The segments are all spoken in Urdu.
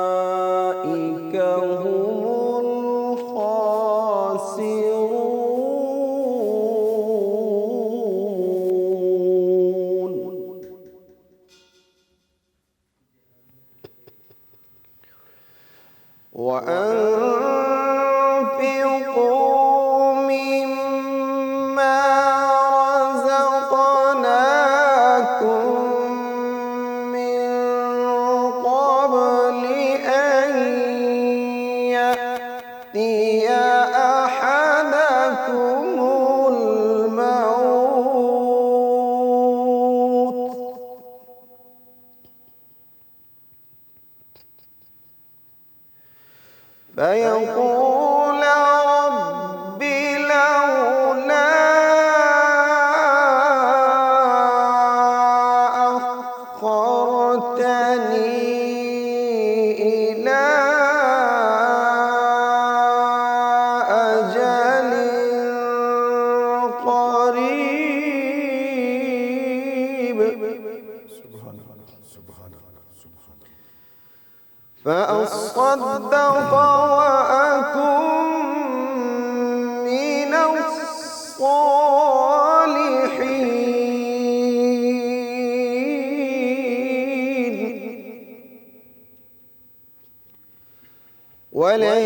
أولئك هم الخاسرون. وأنفقوا مما رزقناكم من قبل أن يأتي أحدكم الموت فيقول رب لولا أخرتني إلى أجل قريب فأصدق وأكن من الصالحين ولن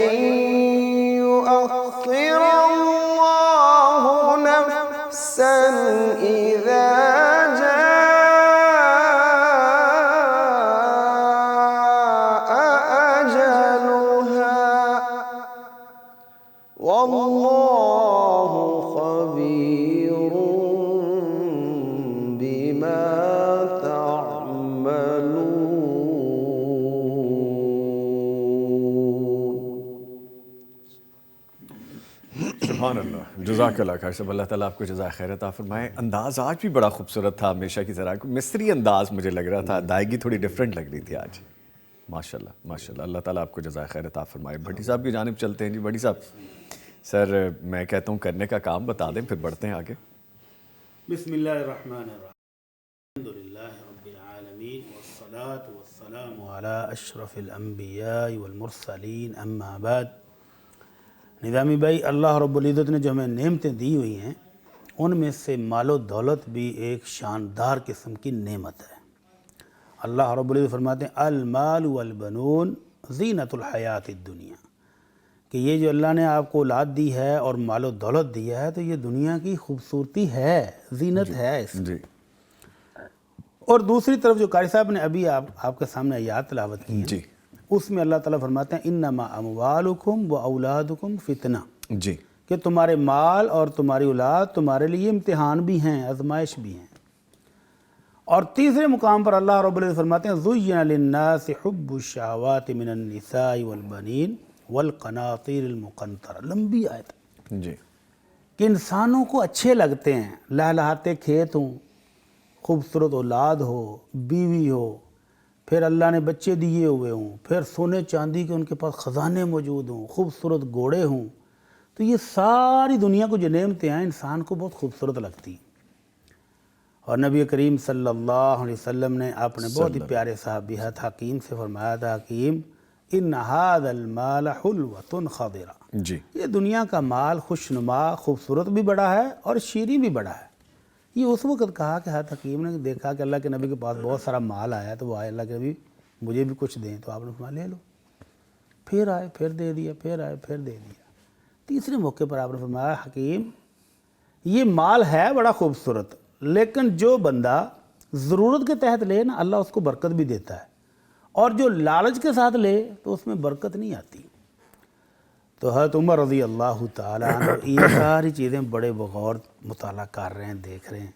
يؤخر الله نفسا إذا جاء أجلها والله خبير بما تعملون. سبحان اللہ، جزاک اللہ خیر صاحب، اللہ تعالیٰ آپ کو جزائے خیر عطا فرمائے. انداز آج بھی بڑا خوبصورت تھا ہمیشہ کی طرح، مصری انداز مجھے لگ رہا تھا، ادائیگی تھوڑی ڈیفرنٹ لگ رہی تھی آج. ماشاءاللہ ماشاءاللہ، اللہ تعالیٰ آپ کو جزائے خیر عطا فرمائے. بھٹی صاحب کی جانب چلتے ہیں. جی بھٹی صاحب، سر میں کہتا ہوں کرنے کا کام بتا دیں پھر بڑھتے ہیں آگے. بسم اللہ الرحمن الرحیم. الحمد للہ رب العالمین والصلاة والسلام علی اشرف الانبیاء والمرسلین، اما بعد. نظامی بھائی، اللہ رب العزت نے جو ہمیں نعمتیں دی ہوئی ہیں ان میں سے مال و دولت بھی ایک شاندار قسم کی نعمت ہے. اللہ رب العزت فرماتے ہیں المال والبنون زینت الحیات الدنیا، کہ یہ جو اللہ نے آپ کو اولاد دی ہے اور مال و دولت دیا ہے تو یہ دنیا کی خوبصورتی ہے، زینت ہے اس میں. جی اور دوسری طرف جو قاری صاحب نے ابھی آپ کے سامنے آیات تلاوت کی ہیں، جی اس میں اللہ تعالیٰ فرماتے ہیں انما اموالکم و اولادکم فتنہ، جی کہ تمہارے مال اور تمہاری اولاد تمہارے لیے امتحان بھی ہیں، آزمائش بھی ہیں. اور تیسرے مقام پر اللہ رب العزت فرماتے ہیں زُيِّنَ لِلنَّاسِ حُبُّ الشَّهَوَاتِ مِنَ النِّسَاءِ وَالْبَنِينَ وَالْقَنَاطِيرِ الْمُقَنطَرَةِ. لمبی آیت جی کہ انسانوں کو اچھے لگتے ہیں لہلہاتے کھیت ہوں، خوبصورت اولاد ہو، بیوی ہو، پھر اللہ نے بچے دیے ہوئے ہوں، پھر سونے چاندی کے ان کے پاس خزانے موجود ہوں، خوبصورت گھوڑے ہوں. تو یہ ساری دنیا کو جو نعمتیں ہیں انسان کو بہت خوبصورت لگتی ہیں. اور نبی کریم صلی اللہ علیہ وسلم نے اپنے بہت ہی پیارے صحابی حکیم سے فرمایا تھا، حکیم ان ھذا المال حلوۃ خضرہ، جی یہ دنیا کا مال خوشنما، خوبصورت بھی بڑا ہے اور شیریں بھی بڑا ہے. یہ اس وقت کہا کہ حضرت حکیم نے دیکھا کہ اللہ کے نبی کے پاس بہت سارا مال آیا تو وہ آئے اللہ کے نبی مجھے بھی کچھ دیں، تو آپ نے فرمایا لے لو. پھر آئے پھر دے دیا، پھر آئے پھر دے دیا. تیسرے موقع پر آپ نے فرمایا حکیم یہ مال ہے بڑا خوبصورت، لیکن جو بندہ ضرورت کے تحت لے نا اللہ اس کو برکت بھی دیتا ہے، اور جو لالچ کے ساتھ لے تو اس میں برکت نہیں آتی. تو حضرت عمر رضی اللہ تعالیٰ عنہ یہ ساری چیزیں بڑے بغور مطالعہ کر رہے ہیں، دیکھ رہے ہیں.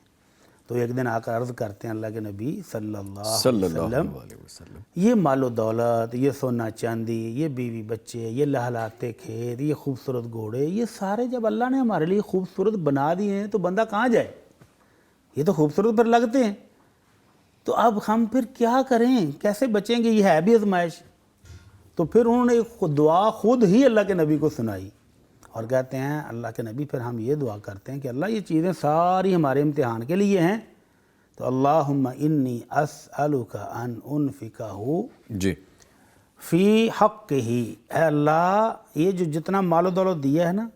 تو ایک دن آ کر عرض کرتے ہیں اللہ کے نبی صلی اللہ علیہ وسلم یہ مال و دولت، یہ سونا چاندی، یہ بیوی بچے، یہ لہلاتے کھیت، یہ خوبصورت گھوڑے، یہ سارے جب اللہ نے ہمارے لیے خوبصورت بنا دیے ہیں تو بندہ کہاں جائے؟ یہ تو خوبصورت پر لگتے ہیں. تو اب ہم پھر کیا کریں، کیسے بچیں گے؟ یہ ہے بھی آزمائش. تو پھر انہوں نے ایک دعا خود ہی اللہ کے نبی کو سنائی اور کہتے ہیں اللہ کے نبی پھر ہم یہ دعا کرتے ہیں کہ اللہ یہ چیزیں ساری ہمارے امتحان کے لیے ہیں، تو اللہم انی اسألک ان انفقہ جی فی حق ہی، اے اللہ یہ جو جتنا مال و دولت دیا ہے نا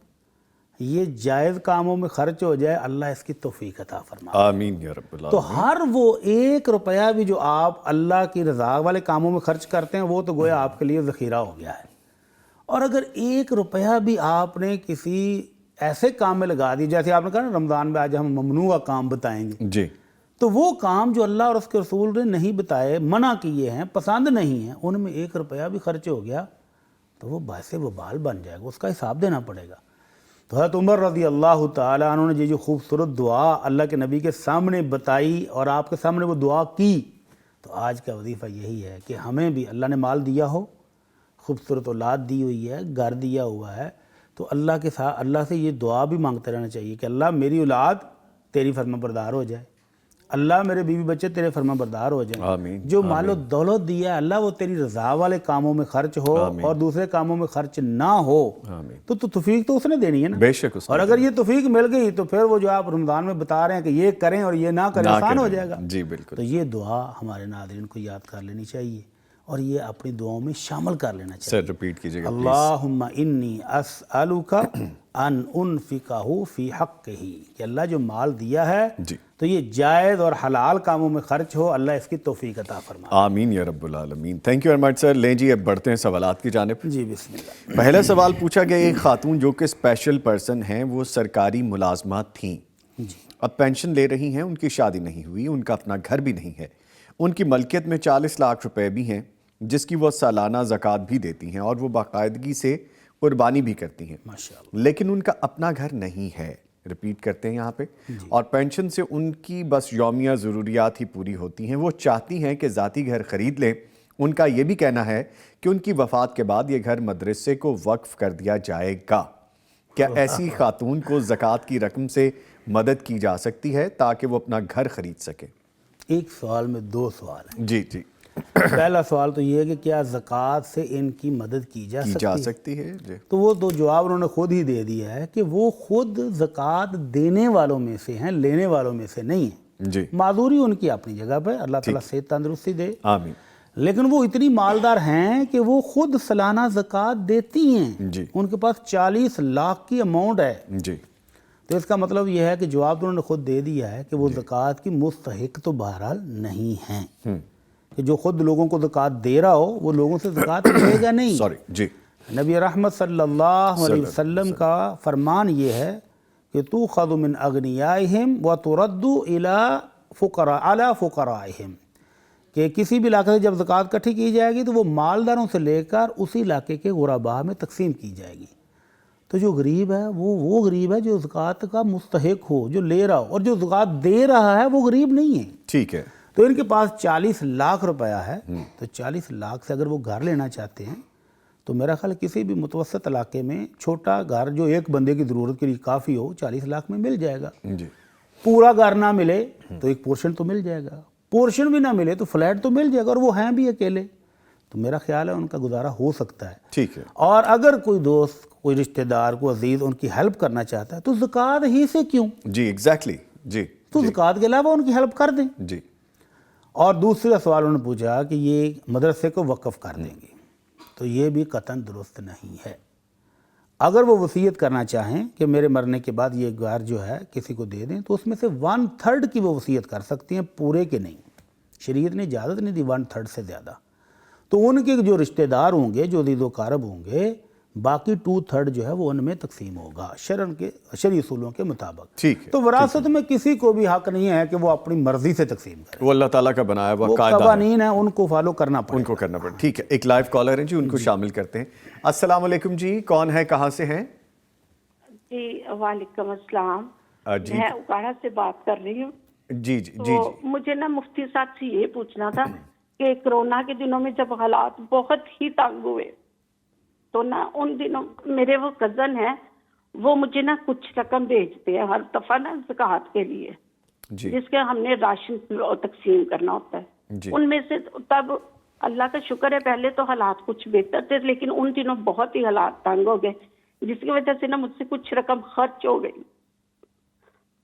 یہ جائز کاموں میں خرچ ہو جائے، اللہ اس کی توفیق عطا فرما۔ آمین یا رب تو العالمین۔ ہر وہ ایک روپیہ بھی جو آپ اللہ کی رضا والے کاموں میں خرچ کرتے ہیں وہ تو گویا آپ کے لیے ذخیرہ ہو گیا ہے۔ اور اگر ایک روپیہ بھی آپ نے کسی ایسے کام میں لگا دی، جیسے آپ نے کہا نا رمضان میں آج ہم ممنوع کام بتائیں گے، جی تو وہ کام جو اللہ اور اس کے رسول نے نہیں بتائے، منع کیے ہیں، پسند نہیں ہیں، ان میں ایک روپیہ بھی خرچ ہو گیا تو وہ باعث وبال بن جائے گا، اس کا حساب دینا پڑے گا۔ تو حضرت عمر رضی اللہ تعالیٰ عنہ نے یہ جو خوبصورت دعا اللہ کے نبی کے سامنے بتائی اور آپ کے سامنے وہ دعا کی، تو آج کا وظیفہ یہی ہے کہ ہمیں بھی اللہ نے مال دیا ہو، خوبصورت اولاد دی ہوئی ہے، گھر دیا ہوا ہے، تو اللہ کے ساتھ اللہ سے یہ دعا بھی مانگتے رہنا چاہیے کہ اللہ میری اولاد تیری فرما بردار ہو جائے، اللہ میرے بیوی بچے تیرے فرما بردار ہو جائیں، آمین جو مال و دولت دیا ہے اللہ وہ تیری رضا والے کاموں میں خرچ ہو اور دوسرے کاموں میں خرچ نہ ہو، آمین۔ تو توفیق تو اس نے دینی ہے نا۔ بے شک اس اور اگر یہ توفیق مل گئی تو پھر وہ جو آپ رمضان میں بتا رہے ہیں کہ یہ کریں اور یہ نہ کریں، آسان ہو جائے گا۔ جی بالکل۔ تو یہ دعا ہمارے ناظرین کو یاد کر لینی چاہیے اور یہ اپنی دعاؤں میں شامل کر لینا چاہیے۔ سر ریپیٹ کیجئے گا پلیز۔ اللہم انی اسألک ان انفقہ فی حقہ، کہ اللہ جو مال دیا ہے جی تو یہ جائز اور حلال کاموں میں خرچ ہو، اللہ اس کی توفیق عطا فرما۔ آمین یا رب العالمین۔ تھینک یو ویری مچ سر۔ لیں جی اب بڑھتے ہیں سوالات کی جانب۔ جی بسم اللہ۔ پہلا سوال پوچھا گیا، ایک خاتون جو کہ اسپیشل پرسن ہیں، وہ سرکاری ملازمات تھیں، جی اب پینشن لے رہی ہیں، ان کی شادی نہیں ہوئی، ان کا اپنا گھر بھی نہیں ہے، ان کی ملکیت میں 40 لاکھ روپے بھی ہیں جس کی وہ سالانہ زکوٰۃ بھی دیتی ہیں اور وہ باقاعدگی سے قربانی بھی کرتی ہیں، ماشاءاللہ۔ لیکن ان کا اپنا گھر نہیں ہے، ریپیٹ کرتے ہیں یہاں پہ، اور پینشن سے ان کی بس یومیہ ضروریات ہی پوری ہوتی ہیں، وہ چاہتی ہیں کہ ذاتی گھر خرید لیں۔ ان کا یہ بھی کہنا ہے کہ ان کی وفات کے بعد یہ گھر مدرسے کو وقف کر دیا جائے گا، کیا ایسی خاتون کو زکوٰۃ کی رقم سے مدد کی جا سکتی ہے تاکہ وہ اپنا گھر خرید سکے؟ ایک سوال میں دو سوال ہیں۔ جی جی پہلا سوال تو یہ ہے کہ کیا زکوٰۃ سے ان کی مدد کی جا سکتی ہے؟ جی تو وہ تو جواب انہوں نے خود ہی دے دیا ہے کہ وہ خود زکوٰۃ دینے والوں میں سے ہیں، لینے والوں میں سے نہیں ہیں۔ جی معذوری ان کی اپنی جگہ پہ، اللہ تعالیٰ صحت تندرستی دے، آمین۔ لیکن وہ اتنی مالدار ہیں کہ وہ خود سالانہ زکوٰۃ دیتی ہیں، جی ان کے پاس 40 لاکھ کی اماؤنٹ ہے۔ جی تو اس کا مطلب یہ ہے کہ جواب تو انہوں نے خود دے دیا ہے کہ وہ زکوٰۃ کی مستحق تو بہرحال نہیں ہیں، کہ جو خود لوگوں کو زکوٰۃ دے رہا ہو وہ لوگوں سے زکوٰۃ لے گا نہیں۔ سوری جی نبی رحمت صلی اللہ علیہ وسلم کا فرمان یہ ہے کہ تُؤْخَذُ مِنْ أَغْنِيَائِهِمْ وَتُرَدُّ عَلَىٰ فُقَرَائِهِمْ، کہ کسی بھی علاقے سے جب زکوٰۃ اکٹھی کی جائے گی تو وہ مالداروں سے لے کر اسی علاقے کے غرباء میں تقسیم کی جائے گی۔ تو جو غریب ہے وہ غریب ہے جو زکوٰۃ کا مستحق ہو، جو لے رہا ہو، اور جو زکوٰۃ دے رہا ہے وہ غریب نہیں ہے۔ ٹھیک ہے۔ تو ان کے پاس 40 لاکھ روپیہ ہے، تو 40 لاکھ سے اگر وہ گھر لینا چاہتے ہیں تو میرا خیال کسی بھی متوسط علاقے میں چھوٹا گھر جو ایک بندے کی ضرورت کے لیے کافی ہو 40 لاکھ میں مل جائے گا۔ جی پورا گھر نہ ملے تو ایک پورشن تو مل جائے گا، پورشن بھی نہ ملے تو فلیٹ تو مل جائے گا، اور وہ ہیں بھی اکیلے، تو میرا خیال ہے ان کا گزارا ہو سکتا ہے۔ ٹھیک ہے۔ اور اگر کوئی دوست، کوئی رشتہ دار، کوئی عزیز ان کی ہیلپ کرنا چاہتا ہے تو زکوٰۃ ہی سے کیوں، جی ایگزیکٹلی جی تو زکوٰۃ کے علاوہ ان کی ہیلپ کر دیں۔ جی اور دوسرا سوال انہوں نے پوچھا کہ یہ مدرسے کو وقف کر دیں گے، تو یہ بھی قطعاً درست نہیں ہے۔ اگر وہ وصیت کرنا چاہیں کہ میرے مرنے کے بعد یہ گھر جو ہے کسی کو دے دیں تو اس میں سے 1/3 کی وہ وصیت کر سکتی ہیں، پورے کے نہیں، شریعت نے اجازت نہیں دی 1/3 سے زیادہ۔ تو ان کے جو رشتہ دار ہوں گے، جو عزیز و اقارب ہوں گے، باقی 2/3 جو ہے وہ ان میں تقسیم ہوگا شرعی اصولوں کے مطابق۔ ٹھیک ہے۔ تو وراثت میں کسی کو بھی حق نہیں ہے کہ وہ اپنی مرضی سے تقسیم کرے، وہ اللہ تعالیٰ کا بنایا ہوا وہ قاعدہ ہے، قوانین ہیں، ان کو فالو کرنا پڑے ان کو کرنا پڑے۔ ٹھیک ہے، ایک لائیو کالر ہیں جی، ان کو شامل کرتے ہیں۔ السلام علیکم جی، کون ہے، کہاں سے ہیں؟ جی وعلیکم السلام، جی میں اکاڑا سے بات کر رہی ہوں۔ جی جی جی تو مجھے نا مفتی صاحب سے یہ پوچھنا تھا کہ کرونا کے دنوں میں جب حالات بہت ہی تنگ ہوئے تو نا ان دنوں میرے وہ کزن ہیں، وہ مجھے نا کچھ رقم بھیجتے ہیں ہر دفعہ نا زکوٰۃ کے لیے، جی جس کے ہم نے راشن تقسیم کرنا ہوتا ہے۔ جی ان میں سے تب اللہ کا شکر ہے پہلے تو حالات کچھ بہتر تھے، لیکن ان دنوں بہت ہی حالات تنگ ہو گئے، جس کی وجہ سے نا مجھ سے کچھ رقم خرچ ہو گئی۔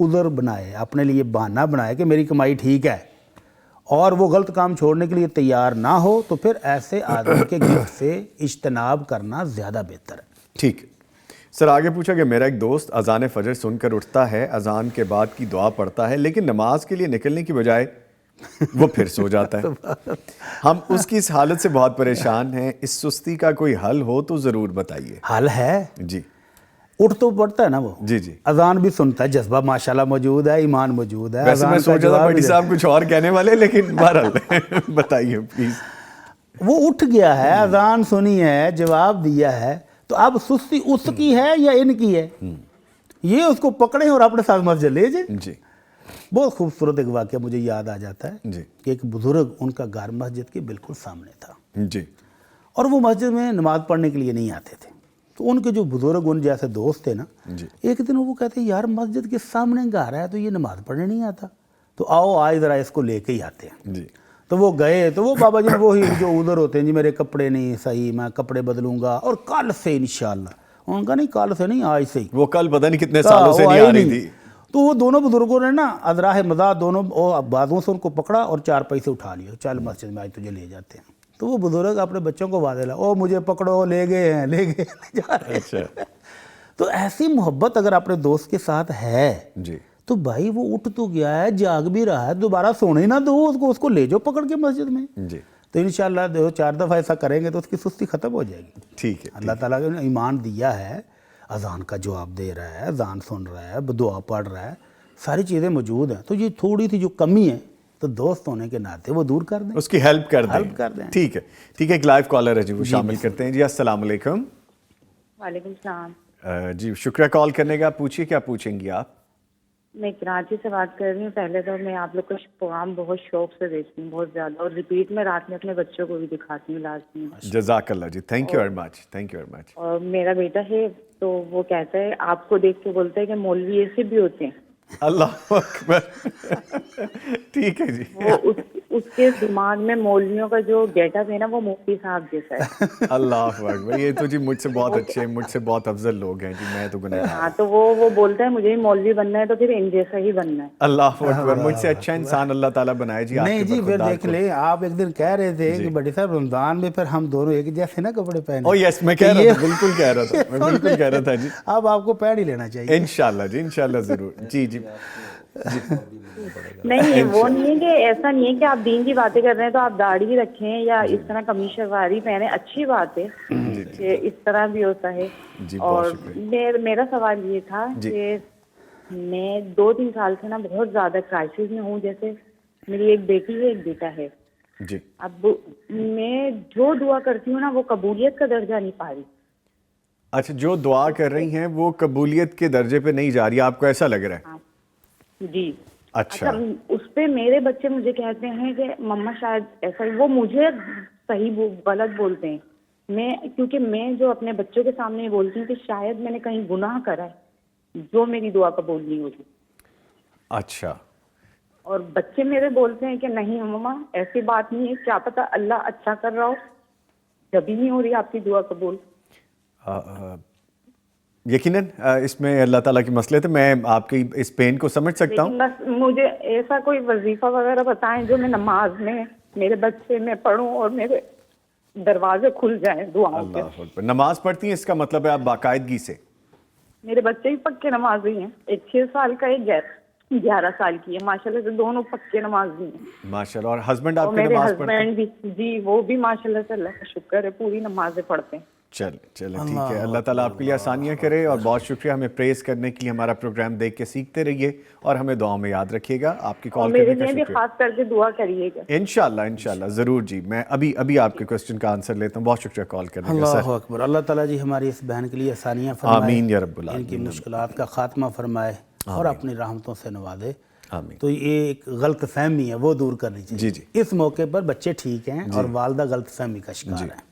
عذر بنائے, اپنے لیے بہانہ بنائے کہ میری کمائی ٹھیک ہے, اور وہ غلط کام چھوڑنے کے لیے تیار نہ ہو, تو پھر ایسے آدمی کے گفٹ سے اجتناب کرنا زیادہ بہتر ہے. ٹھیک. سر آگے پوچھا کہ میرا ایک دوست اذان فجر سن کر اٹھتا ہے, اذان کے بعد کی دعا پڑھتا ہے, لیکن نماز کے لیے نکلنے کی بجائے وہ پھر سو جاتا ہے. ہم اس کی اس حالت سے بہت پریشان ہیں, اس سستی کا کوئی حل ہو تو ضرور بتائیے. حل ہے, جی اٹھ تو پڑتا ہے نا وہ, جی جی. اذان بھی سنتا ہے, جذبہ ماشاءاللہ موجود ہے, ایمان موجود ہے. ویسے میں اذان کا سوچا تھا جواب بھٹی دے- صاحب کچھ اور کہنے والے, لیکن بہرحال بتائیے پلیز. وہ اٹھ گیا ہے, اذان سنی ہے, جواب دیا ہے, تو اب سستی اس کی ہے یا ان کی ہے؟ یہ اس کو پکڑیں اور اپنے ساتھ مسجد لے جائیں. جی بہت خوبصورت ایک واقعہ مجھے یاد آ جاتا ہے جی کہ ایک بزرگ, ان کا گھر مسجد کے بالکل سامنے تھا, جی اور وہ مسجد میں نماز پڑھنے کے لیے نہیں آتے تھے. تو ان کے جو بزرگ ان جیسے دوست تھے نا, جی. ایک دن وہ کہتے ہیں یار مسجد کے سامنے گھر ہے تو یہ نماز پڑھنے نہیں آتا, تو آؤ آج ذرا اس کو لے کے ہی آتے ہیں. جی تو وہ گئے, تو وہ بابا جی وہی جو ادھر ہوتے ہیں, جی میرے کپڑے نہیں صحیح, میں کپڑے بدلوں گا اور کل سے انشاءاللہ. ان کا نہیں, کل سے نہیں, آج سے ہی. وہ کل پتہ نہیں کتنے سالوں سے وہ نہیں آئے آ رہی تھی. تو وہ دونوں بزرگوں نے نا ادراہ مزاح دونوں بازوں سے ان کو پکڑا اور 4 پیسے اٹھا لیا, چل مسجد میں آج تجھے لے جاتے ہیں. تو وہ بزرگ اپنے بچوں کو وعدہ لا, او مجھے پکڑو, لے گئے ہیں, لے گئے, لے جا رہے ہیں. اچھا. تو ایسی محبت اگر اپنے دوست کے ساتھ ہے جی تو بھائی وہ اٹھ تو گیا ہے, جاگ بھی رہا ہے, دوبارہ سونے نہ دو اس کو لے جاؤ پکڑ کے مسجد میں. جی تو انشاءاللہ 2-4 دفعہ ایسا کریں گے تو اس کی سستی ختم ہو جائے گی. ٹھیک ہے. اللہ تعالیٰ نے ایمان دیا ہے, اذان کا جواب دے رہا ہے, اذان سن رہا ہے, دعا پڑھ رہا ہے, ساری چیزیں موجود ہیں. تو یہ تھوڑی سی جو کمی ہے تو دوست ہونے کے ناطے وہ دور کر دیں, اس کی ہیلپ کر ہیلپ کر دیں. ٹھیک ہے. ٹھیک ہے, ایک لائیو کالر ہے جی, وہ شامل کرتے ہیں. جی السلام علیکم. وعلیکم السلام. جی شکریہ کال کرنے کا. پوچھیے کیا پوچھیں گی آپ؟ میں کراچی سے بات کر رہی ہوں. پہلے تو میں آپ لوگ کا پروگرام بہت شوق سے دیکھتی ہوں, بہت زیادہ, اور ریپیٹ میں رات میں اپنے بچوں کو بھی دکھاتی ہوں لازمی. جزاک اللہ جی, thank you very much, thank you very much. اور میرا بیٹا ہے تو وہ کہتا ہے, آپ کو دیکھ کے بولتا ہے کہ مولوی ایسے بھی ہوتے ہیں. اللہ اکبر. ٹھیک ہے جی. وہ اس کے دماغ میں مولویوں کا جو گیٹ اپ ہے نا, وہ مفتی صاحب جیسا ہے. اللہ اکبر. یہ تو جی مجھ سے بہت اچھے, مجھ سے بہت افضل لوگ ہیں جی, میں تو گناہ. ہاں, تو وہ بولتا ہے مجھے مولوی بننا ہے تو پھر ان جیسا ہی بننا ہے. اللہ اکبر. مجھ سے اچھا انسان اللہ تعالیٰ بنائے جی. نہیں جی, پھر دیکھ لیں, آپ ایک دن کہہ رہے تھے کہ بھٹی صاحب رمضان میں پھر ہم دونوں ایک جیسے نا کپڑے پہنے. او یس, میں کہہ رہا تھا, بالکل کہہ رہا تھا, میں بالکل کہہ رہا تھا جی. اب آپ کو پہن ہی لینا چاہیے انشاءاللہ جی, انشاءاللہ ضرور. جی جی نہیں, وہ نہیں ہے کہ ایسا نہیں ہے کہ آپ دین کی باتیں کر رہے ہیں تو آپ داڑھی رکھیں یا اس طرح قمیص شلواری پہنے, اچھی بات ہے کہ اس طرح بھی ہوتا ہے. اور میرا سوال یہ تھا کہ میں 2-3 سال سے نا بہت زیادہ کرائسس میں ہوں. جیسے میری ایک بیٹی ہے, ایک بیٹا ہے جی. اب میں جو دعا کرتی ہوں نا وہ قبولیت کا درجہ نہیں پا رہی. اچھا, جو دعا کر رہی ہیں وہ قبولیت کے درجے پہ نہیں جا رہی, آپ کو ایسا لگ رہا ہے؟ جی. اچھا. اس پہ میرے بچے مجھے کہتے ہیں کہ مما شاید ایسا, وہ مجھے صحیح غلط بولتے ہیں. کیونکہ میں جو اپنے بچوں کے سامنے بولتی ہوں کہ شاید میں نے کہیں گناہ کرا ہے جو میری دعا قبول نہیں ہوتی. اچھا. اور بچے میرے بولتے ہیں کہ نہیں مما ایسی بات نہیں ہے, کیا پتہ اللہ اچھا کر رہا ہو, جبھی نہیں ہو رہی آپ کی دعا قبول. یقیناً اس میں اللہ تعالیٰ کے مسئلے تھے, میں آپ کی اس پین کو سمجھ سکتا ہوں. بس مجھے ایسا کوئی وظیفہ وغیرہ بتائیں جو میں نماز میں میرے بچے میں پڑھوں اور میرے دروازے کھل جائیں دعاؤں کے. اللہ اکبر. نماز پڑھتی ہیں, اس کا مطلب ہے آپ باقاعدگی سے؟ میرے بچے بھی پکے نمازی ہیں, ایک 6 سال کا, ایک 11 سال کی ہے. ماشاءاللہ سے دونوں پکے نمازی ہیں. ماشاءاللہ. اور ہسبینڈ آپ اور کے میرے نماز پڑھتے ہیں؟ ہسبینڈ بھی جی, وہ بھی ماشاءاللہ سے اللہ کا شکر ہے پوری نمازیں پڑھتے ہیں. چلیں ٹھیک ہے. اللہ تعالیٰ آپ کے لیے آسانیاں کرے, اور بہت شکریہ ہمیں پریز کرنے کے لیے. ہمارا پروگرام دیکھ کے سیکھتے رہیے اور ہمیں دعاؤں میں یاد رکھیے گا. آپ کی کال کرنے میرے کا لیے بھی شکریہ. خاص کر کے دعا کریے گا. انشاءاللہ ضرور جی. میں ابھی آپ کے کوسچن کا آنسر لیتا ہوں. بہت شکریہ کال کرنے کا سر. اللہ اکبر. اللہ تعالیٰ جی ہماری اس بہن کے لیے آسانیاں فرمائے, آمین یا رب ان کی العالمین. مشکلات کا خاتمہ فرمائے اور اپنی رحمتوں سے نوازے. آمین. تو یہ ایک غلط فہمی ہے, وہ دور کرنی چاہیے. جی. اس موقع پر بچے ٹھیک ہیں اور والدہ غلط فہمی کا شکار ہیں.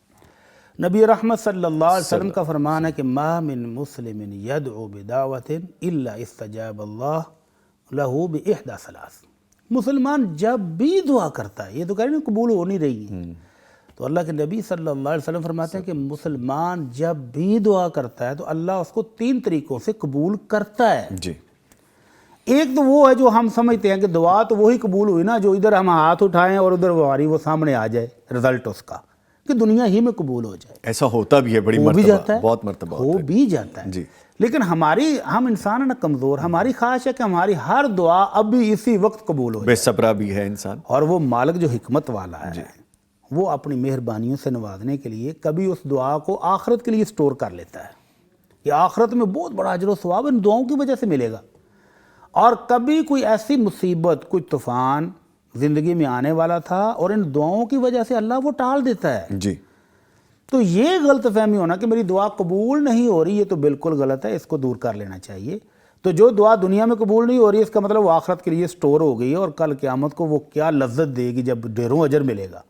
نبی رحمت صلی اللہ علیہ وسلم کا فرمان ہے کہ ما من مسلم یدعو بدعوت الا استجاب اللہ لہ باحدی ثلاث. مسلمان جب بھی دعا کرتا ہے, یہ تو کہہ رہے ہیں قبول ہو نہیں رہی ہیں, تو اللہ کے نبی صلی اللہ علیہ وسلم فرماتے ہیں کہ مسلمان جب بھی دعا کرتا ہے تو اللہ اس کو 3 طریقوں سے قبول کرتا ہے. جی. ایک تو وہ ہے جو ہم سمجھتے ہیں کہ دعا تو وہی قبول ہوئی نا جو ادھر ہم ہاتھ اٹھائیں اور ادھر ہماری وہ سامنے آ جائے رزلٹ اس کا، کہ دنیا ہی میں قبول ہو جائے، ایسا ہوتا بھی ہے بڑی ہو بھی مرتبہ، جاتا ہے، بہت مرتبہ ہو ہوتا ہے بھی جاتا ہے جی۔ لیکن ہم انسان ہیں نا کمزور، ہماری خواہش ہے کہ ہماری ہر دعا اب بھی اسی وقت قبول ہو بے جائے، صبرا بھی ہے انسان۔ اور وہ مالک جو حکمت والا ہے وہ اپنی مہربانیوں سے نوازنے کے لیے کبھی اس دعا کو آخرت کے لیے سٹور کر لیتا ہے کہ آخرت میں بہت بڑا اجر و ثواب ان دعاؤں کی وجہ سے ملے گا، اور کبھی کوئی ایسی مصیبت، کوئی طوفان زندگی میں آنے والا تھا اور ان دعاؤں کی وجہ سے اللہ وہ ٹال دیتا ہے۔ جی تو یہ غلط فہمی ہونا کہ میری دعا قبول نہیں ہو رہی، یہ تو بالکل غلط ہے، اس کو دور کر لینا چاہیے۔ تو جو دعا دنیا میں قبول نہیں ہو رہی ہے اس کا مطلب وہ آخرت کے لیے سٹور ہو گئی ہے، اور کل قیامت کو وہ کیا لذت دے گی جب ڈھیروں اجر ملے گا۔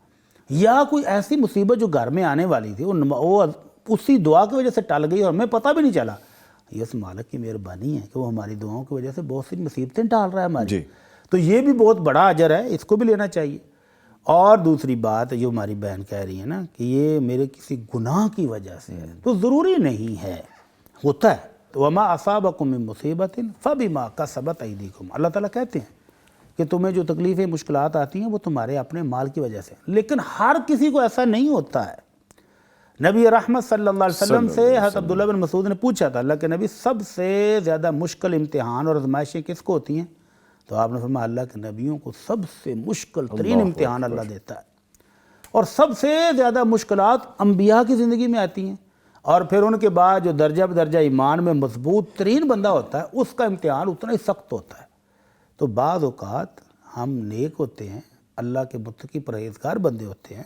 یا کوئی ایسی مصیبت جو گھر میں آنے والی تھی وہ اسی دعا کی وجہ سے ٹل گئی اور ہمیں پتہ بھی نہیں چلا، یہ اس مالک کی مہربانی ہے کہ وہ ہماری دعاؤں کی وجہ سے بہت سی مصیبتیں ٹال رہا ہے ہماری، جی۔ تو یہ بھی بہت بڑا اجر ہے، اس کو بھی لینا چاہیے۔ اور دوسری بات جو ہماری بہن کہہ رہی ہے نا کہ یہ میرے کسی گناہ کی وجہ سے ہے، تو ضروری نہیں ہے، ہوتا ہے تو وما اصابکم من مصیبت فبما کسبت ایدیکم، اللہ تعالیٰ کہتے ہیں کہ تمہیں جو تکلیفیں مشکلات آتی ہیں وہ تمہارے اپنے مال کی وجہ سے، لیکن ہر کسی کو ایسا نہیں ہوتا ہے۔ نبی رحمت صلی اللہ علیہ وسلم سے حضرت عبداللہ بن مسعود نے پوچھا تھا، اللہ کے نبی سب سے زیادہ مشکل امتحان اور آزمائشیں کس کو ہوتی ہیں؟ تو آپ نے فرمایا اللہ کے نبیوں کو سب سے مشکل ترین امتحان اللہ دیتا ہے، اور سب سے زیادہ مشکلات انبیاء کی زندگی میں آتی ہیں، اور پھر ان کے بعد جو درجہ بدرجہ ایمان میں مضبوط ترین بندہ ہوتا ہے اس کا امتحان اتنا ہی سخت ہوتا ہے۔ تو بعض اوقات ہم نیک ہوتے ہیں، اللہ کے متقی پرہیزگار بندے ہوتے ہیں،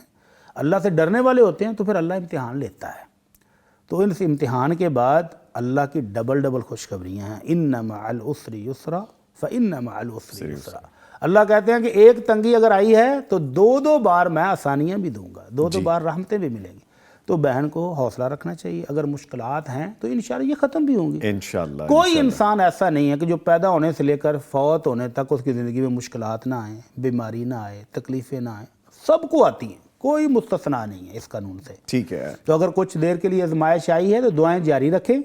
اللہ سے ڈرنے والے ہوتے ہیں، تو پھر اللہ امتحان لیتا ہے۔ تو اس امتحان کے بعد اللہ کی ڈبل خوشخبریاں ہیں، ان مع العسر یسرا فان مع العسر یسرا۔ اللہ کہتے ہیں کہ ایک تنگی اگر آئی ہے تو دو بار میں آسانیاں بھی دوں گا، دو بار رحمتیں بھی ملیں گی۔ تو بہن کو حوصلہ رکھنا چاہیے، اگر مشکلات ہیں تو انشاءاللہ یہ ختم بھی ہوں گی انشاءاللہ۔ کوئی انسان ایسا نہیں ہے کہ جو پیدا ہونے سے لے کر فوت ہونے تک اس کی زندگی میں مشکلات نہ آئیں، بیماری نہ آئے، تکلیفیں نہ آئیں، سب کو آتی ہیں، کوئی مستثنا نہیں ہے اس قانون سے۔ ٹھیک ہے۔ تو اگر کچھ دیر کے لیے آزمائش آئی ہے تو دعائیں جاری رکھیں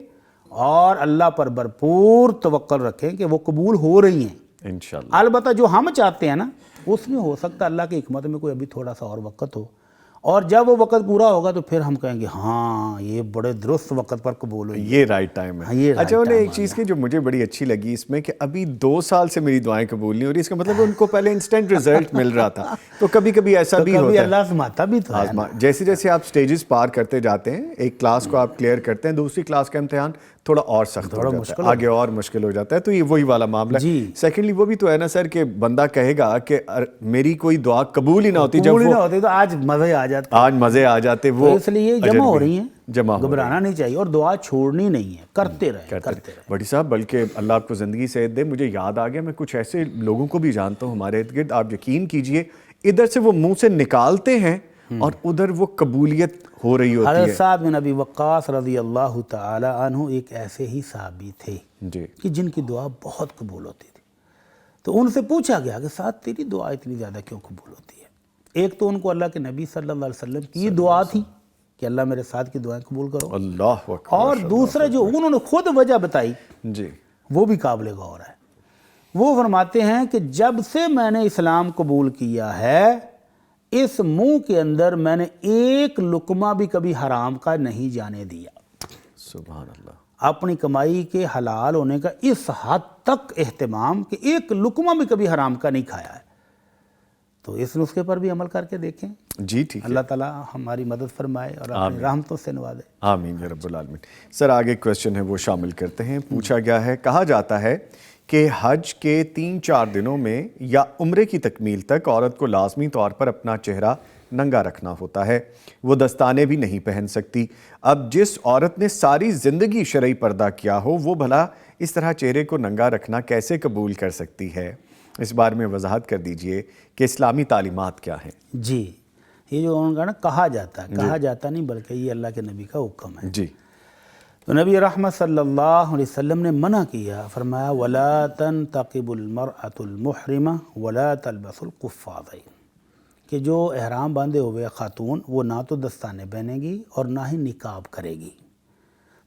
اور اللہ پر بھرپور توکل رکھیں کہ وہ قبول ہو رہی ہیں۔ انشاءاللہ۔ البتہ جو ہم چاہتے ہیں نا اس میں ہو سکتا ہے اللہ کی حکمت میں کوئی ابھی تھوڑا سا اور وقت ہو، اور جب وہ وقت پورا ہوگا تو پھر ہم کہیں گے ہاں یہ بڑے درست وقت پر قبول ہوئی۔ یہ رائٹ ٹائم ہاں، ہے۔ یہ right اچھا انہیں time ایک چیز کی جو مجھے بڑی اچھی لگی اس میں کہ ابھی 2 سال سے میری دعائیں قبول نہیں ہو رہی، اس کا مطلب ان کو پہلے انسٹنٹ رزلٹ مل رہا تھا۔ تو کبھی کبھی ایسا بھی کبھی ہوتا ہے، اللہ آزماتا بھی تو ہے نا۔ جیسے جیسے آپ سٹیجز پار کرتے جاتے ہیں، ایک کلاس کو آپ کلیئر کرتے ہیں، دوسری کلاس کا امتحان تھوڑا اور سخت ہو جاتا ہے، آگے اور مشکل ہو جاتا ہے، تو یہ وہی والا معاملہ ہے۔ جی۔ سیکنڈلی وہ بھی تو ہے نا سر کہ بندہ کہے گا کہ میری کوئی دعا قبول ہی نہ ہوتی، جب قبول ہی وہ نہ ہوتی تو آج مزے آ جاتے، آج مزے آ جاتے، تو وہ اس لیے اجر جمع ہو بھی رہی ہیں، جمع ہو رہی ہیں۔ گھبرانا نہیں چاہیے اور دعا چھوڑنی نہیں ہے، کرتے رہے۔ بڑی صاحب بلکہ اللہ آپ کو زندگی صحت دے، مجھے یاد آ گیا میں کچھ ایسے لوگوں کو بھی جانتا ہوں ہمارے ارد گرد، آپ یقین کیجئے ادھر سے وہ منہ سے نکالتے ہیں اور ادھر وہ قبولیت ہو رہی ہوتی حضرت ہے۔ سعد بن ابی وقاص رضی اللہ تعالی عنہ ایک ایسے ہی صحابی تھے جی کہ جن کی دعا بہت قبول ہوتی تھی۔ تو ان سے پوچھا گیا کہ سعد تیری دعا اتنی زیادہ کیوں قبول ہوتی ہے؟ ایک تو ان کو اللہ کے نبی صلی اللہ علیہ وسلم کی دعا تھی کہ اللہ میرے ساتھ کی دعائیں قبول کرو، اللہ اکبر۔ اور دوسرا جو انہوں نے خود وجہ بتائی جی وہ بھی قابل غور ہے۔ وہ فرماتے ہیں کہ جب سے میں نے اسلام قبول کیا ہے اس منہ کے اندر میں نے ایک لقمہ بھی کبھی حرام کا نہیں جانے دیا۔ سبحان اللہ۔ اپنی کمائی کے حلال ہونے کا اس حد تک اہتمام کہ ایک لقمہ بھی کبھی حرام کا نہیں کھایا ہے۔ تو اس نسخے پر بھی عمل کر کے دیکھیں، جی ٹھیک ہے۔ اللہ تعالیٰ ہماری مدد فرمائے اور اپنی رحمتوں سے نوازے۔ آمین یا رب العالمین۔ سر آگے کویسچن ہے وہ شامل کرتے ہیں۔ پوچھا گیا ہے، کہا جاتا ہے کہ حج کے 3-4 دنوں میں یا عمرے کی تکمیل تک عورت کو لازمی طور پر اپنا چہرہ ننگا رکھنا ہوتا ہے، وہ دستانے بھی نہیں پہن سکتی۔ اب جس عورت نے ساری زندگی شرعی پردہ کیا ہو وہ بھلا اس طرح چہرے کو ننگا رکھنا کیسے قبول کر سکتی ہے؟ اس بارے میں وضاحت کر دیجئے کہ اسلامی تعلیمات کیا ہیں۔ جی، یہ جو انہوں نے کہا نا کہا جاتا ہے، کہا جاتا نہیں بلکہ یہ اللہ کے نبی کا حکم ہے۔ جی تو نبی رحمت صلی اللہ علیہ وسلم نے منع کیا، فرمایا وَلَا تَنْتَقِبُ الْمَرْأَةُ الْمُحْرِمَةُ وَلَا تَلْبَسُ الْقُفَّازَيْنِ، کہ جو احرام باندھے ہوئے خاتون وہ نہ تو دستانے پہنے گی اور نہ ہی نقاب کرے گی۔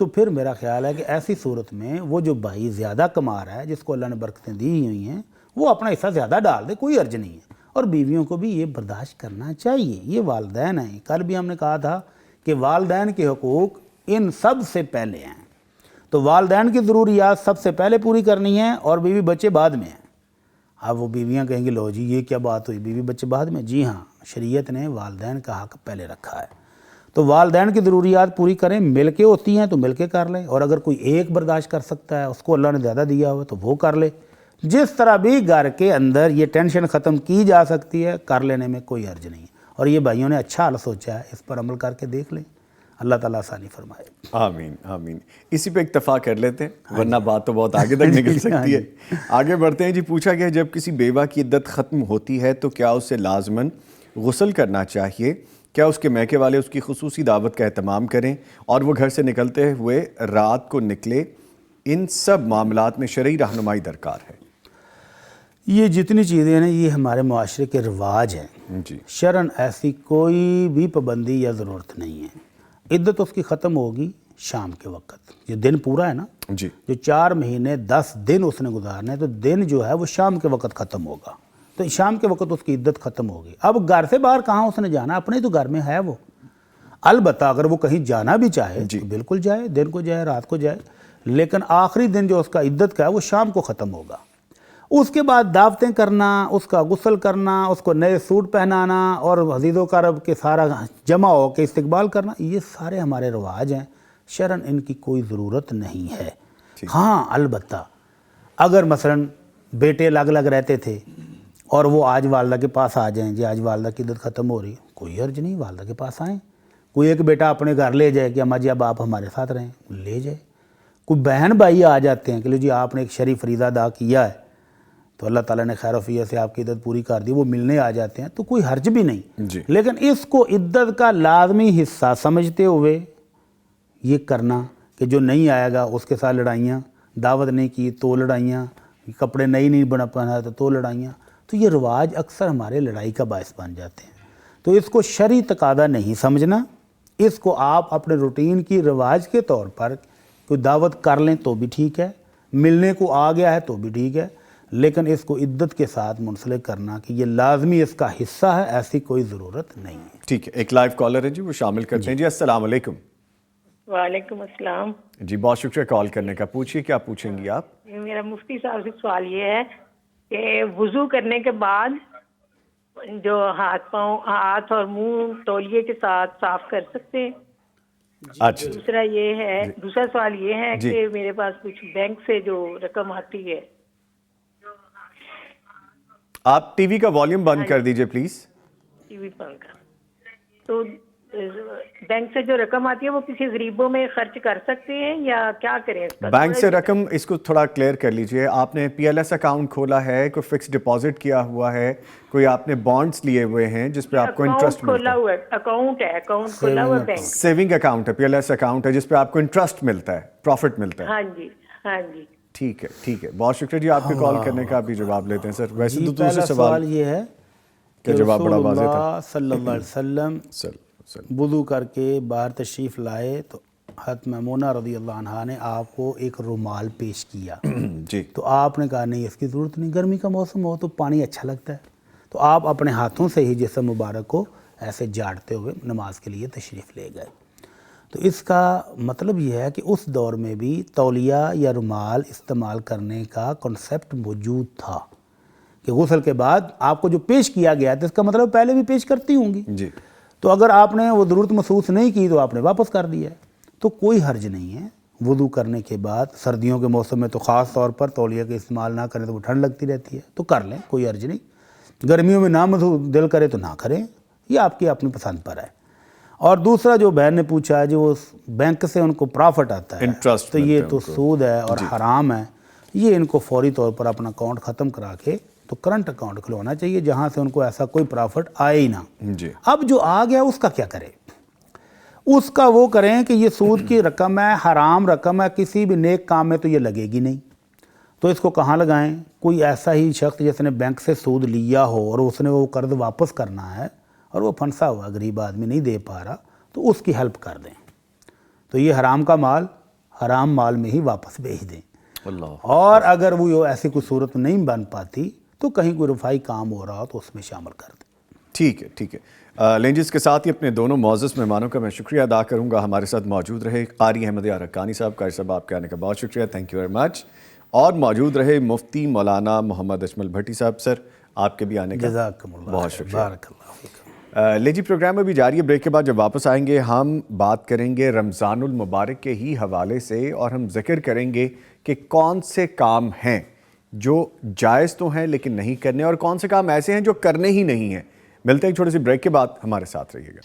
تو پھر میرا خیال ہے کہ ایسی صورت میں وہ جو بھائی زیادہ کما رہا ہے، جس کو اللہ نے برکتیں دی ہوئی ہیں، وہ اپنا حصہ زیادہ ڈال دے، کوئی حرج نہیں ہے، اور بیویوں کو بھی یہ برداشت کرنا چاہیے، یہ والدین ہیں۔ کل بھی ہم نے کہا تھا کہ والدین کے حقوق ان سب سے پہلے ہیں، تو والدین کی ضروریات سب سے پہلے پوری کرنی ہے اور بیوی بچے بعد میں ہیں۔ اب وہ بیویاں کہیں گے لو جی یہ کیا بات ہوئی، بیوی بچے بعد میں؟ جی ہاں، شریعت نے والدین کا حق پہلے رکھا ہے، تو والدین کی ضروریات پوری کریں، مل کے ہوتی ہیں تو مل کے کر لیں، اور اگر کوئی ایک برداشت کر سکتا ہے، اس کو اللہ نے زیادہ دیا ہوا تو وہ کر لے۔ جس طرح بھی گھر کے اندر یہ ٹینشن ختم کی جا سکتی ہے، کر لینے میں کوئی حرج نہیں ہے، اور یہ بھائیوں نے اچھا حل سوچا ہے، اس پر عمل کر کے دیکھ لیں، اللہ تعالیٰ آسانی فرمائے۔ آمین آمین۔ اسی پہ اکتفا کر لیتے ہیں ورنہ بات تو بہت آگے تک نکل سکتی ہے۔ آگے بڑھتے ہیں جی۔ پوچھا گیا جب کسی بیوہ کی عدت ختم ہوتی ہے تو کیا اسے لازماً غسل کرنا چاہیے؟ کیا اس کے میکے والے اس کی خصوصی دعوت کا اہتمام کریں اور وہ گھر سے نکلتے ہوئے رات کو نکلے؟ ان سب معاملات میں شرعی رہنمائی درکار ہے۔ یہ جتنی چیزیں ہیں یہ ہمارے معاشرے کے رواج ہیں، جی شرعاً ایسی کوئی بھی پابندی یا ضرورت نہیں ہے۔ عدت اس کی ختم ہوگی شام کے وقت، یہ دن پورا ہے نا، جی جو 4 مہینے 10 دن اس نے گزارنے ہیں، تو دن جو ہے وہ شام کے وقت ختم ہوگا، تو شام کے وقت اس کی عدت ختم ہوگی۔ اب گھر سے باہر کہاں اس نے جانا، اپنے تو گھر میں ہے وہ، البتہ اگر وہ کہیں جانا بھی چاہے تو بالکل جائے، دن کو جائے رات کو جائے، لیکن آخری دن جو اس کا عدت کا ہے وہ شام کو ختم ہوگا۔ اس کے بعد دعوتیں کرنا، اس کا غسل کرنا، اس کو نئے سوٹ پہنانا اور عزیز و اقارب کے سارا جمع ہو کے استقبال کرنا، یہ سارے ہمارے رواج ہیں، شرعاً ان کی کوئی ضرورت نہیں ہے۔ ہاں البتہ اگر مثلاً بیٹے الگ الگ رہتے تھے اور وہ آج والدہ کے پاس آ جائیں، جی آج والدہ کی عدت ختم ہو رہی، کوئی حرج نہیں، والدہ کے پاس آئیں۔ کوئی ایک بیٹا اپنے گھر لے جائے کہ اماں جی اب آپ ہمارے ساتھ رہیں، لے جائے۔ کوئی بہن بھائی آ جاتے ہیں کہ لو جی آپ نے ایک شرعی فریضہ ادا کیا ہے تو اللہ تعالیٰ نے خیر وفیہ سے آپ کی عدت پوری کر دی، وہ ملنے آ جاتے ہیں، تو کوئی حرج بھی نہیں، جی لیکن اس کو عدت کا لازمی حصہ سمجھتے ہوئے یہ کرنا کہ جو نہیں آئے گا اس کے ساتھ لڑائیاں، دعوت نہیں کی تو لڑائیاں، کپڑے نہیں بنا پہنا تو لڑائیاں، تو یہ رواج اکثر ہمارے لڑائی کا باعث بن جاتے ہیں۔ تو اس کو شرعی تقاضا نہیں سمجھنا، اس کو آپ اپنے روٹین کی رواج کے طور پر کوئی دعوت کر لیں تو بھی ٹھیک ہے، ملنے کو آ گیا ہے تو بھی ٹھیک ہے، لیکن اس کو عدت کے ساتھ منسلک کرنا کہ یہ لازمی اس کا حصہ ہے، ایسی کوئی ضرورت نہیں ہے۔ ٹھیک ہے، ایک لائیو کالر ہے جی، وہ شامل کرتے ہیں۔ جی السلام علیکم۔ وعلیکم السلام۔ جی بہت شکریہ کال کرنے کا، پوچھیے کیا پوچھیں گی آپ؟ میرا مفتی صاحب سے سوال یہ ہے کہ وضو کرنے کے بعد جو ہاتھ اور منہ تولیے کے ساتھ صاف کر سکتے ہیں؟ اچھا دوسرا سوال یہ ہے کہ میرے پاس کچھ بینک سے جو رقم آتی ہے۔ آپ ٹی وی کا والیوم بند کر دیجئے پلیز۔ ٹی وی بند کر، تو بینک سے جو رقم آتی ہے وہ کسی غریبوں میں خرچ کر سکتے ہیں یا کیا کریں اس کا؟ بینک سے رقم، اس کو تھوڑا کلیئر کر لیجئے، آپ نے پی ایل ایس اکاؤنٹ کھولا ہے، کوئی فکس ڈپازٹ کیا ہوا ہے، کوئی آپ نے بانڈز لیے ہوئے ہیں جس پہ آپ کو انٹرسٹ ملتا ہے؟ اکاؤنٹ کھولا ہوا ہے بینک، سیونگ اکاؤنٹ ہے، پی ایل ایس اکاؤنٹ ہے جس پہ آپ کو انٹرسٹ ملتا ہے، پروفٹ ملتا ہے۔ ہاں جی ہاں جی ٹھیک ہے ٹھیک ہے، بہت شکریہ جی آپ کے کال کرنے کا۔ بھی جواب لیتے ہیں سر۔ ویسے تو دوسرے پہلا سوال یہ ہے کہ جواب بڑا رسول واضح تھا۔ اللہ صلی اللہ علیہ وسلم وضو کر کے باہر تشریف لائے تو حضرت میمونہ رضی اللہ عنہا نے آپ کو ایک رومال پیش کیا، جی تو آپ نے کہا نہیں اس کی ضرورت نہیں، گرمی کا موسم ہو تو پانی اچھا لگتا ہے، تو آپ اپنے ہاتھوں سے ہی جسم مبارک کو ایسے جاڑتے ہوئے نماز کے لیے تشریف لے گئے۔ تو اس کا مطلب یہ ہے کہ اس دور میں بھی تولیہ یا رومال استعمال کرنے کا کنسیپٹ موجود تھا کہ غسل کے بعد آپ کو جو پیش کیا گیا تھا اس کا مطلب پہلے بھی پیش کرتی ہوں گی، جی تو اگر آپ نے وہ ضرورت محسوس نہیں کی تو آپ نے واپس کر دیا ہے، تو کوئی حرج نہیں ہے۔ وضو کرنے کے بعد سردیوں کے موسم میں تو خاص طور پر تولیہ کا استعمال نہ کریں تو وہ ٹھنڈ لگتی رہتی ہے، تو کر لیں، کوئی حرج نہیں۔ گرمیوں میں نہ دل کرے تو نہ کریں، یہ آپ کی اپنی پسند پر ہے۔ اور دوسرا جو بہن نے پوچھا ہے جو اس بینک سے ان کو پرافٹ آتا ہے انٹرسٹ تو یہ تو سود ہے اور حرام ہے، یہ ان کو فوری طور پر اپنا اکاؤنٹ ختم کرا کے تو کرنٹ اکاؤنٹ کھلوانا چاہیے جہاں سے ان کو ایسا کوئی پرافٹ آئے ہی نہ۔ جی اب جو آ گیا اس کا کیا کرے؟ اس کا وہ کریں کہ یہ سود کی رقم ہے، حرام رقم ہے، کسی بھی نیک کام میں تو یہ لگے گی نہیں، تو اس کو کہاں لگائیں؟ کوئی ایسا ہی شخص جس نے بینک سے سود لیا ہو اور اس نے وہ قرض واپس کرنا ہے اور وہ پھنسا ہوا غریب آدمی نہیں دے پا رہا، تو اس کی ہیلپ کر دیں۔ تو یہ حرام کا مال حرام مال میں ہی واپس بھیج دیں. اللہ. اور اگر وہ ایسی کوئی صورت نہیں بن پاتی تو کہیں کوئی رفائی کام ہو رہا ہو تو اس میں شامل کر دیں. ٹھیک ہے ٹھیک ہے. لینجز کے ساتھ ہی اپنے دونوں معزز مہمانوں کا میں شکریہ ادا کروں گا. ہمارے ساتھ موجود رہے قاری احمد یار حقانی صاحب. قاری صاحب آپ کے آنے کا بہت شکریہ, تھینک یو ویری مچ. اور موجود رہے مفتی مولانا محمد اجمل بھٹی صاحب. سر آپ کے بھی آنے کا جزاکم اللہ بہت خیر. شکریہ. بارک اللہ فیکم. لے جی پروگرام ابھی جاری ہے. بریک کے بعد جب واپس آئیں گے ہم بات کریں گے رمضان المبارک کے ہی حوالے سے, اور ہم ذکر کریں گے کہ کون سے کام ہیں جو جائز تو ہیں لیکن نہیں کرنے, اور کون سے کام ایسے ہیں جو کرنے ہی نہیں ہیں. ملتے ہیں ایک چھوٹی سی بریک کے بعد, ہمارے ساتھ رہیے گا.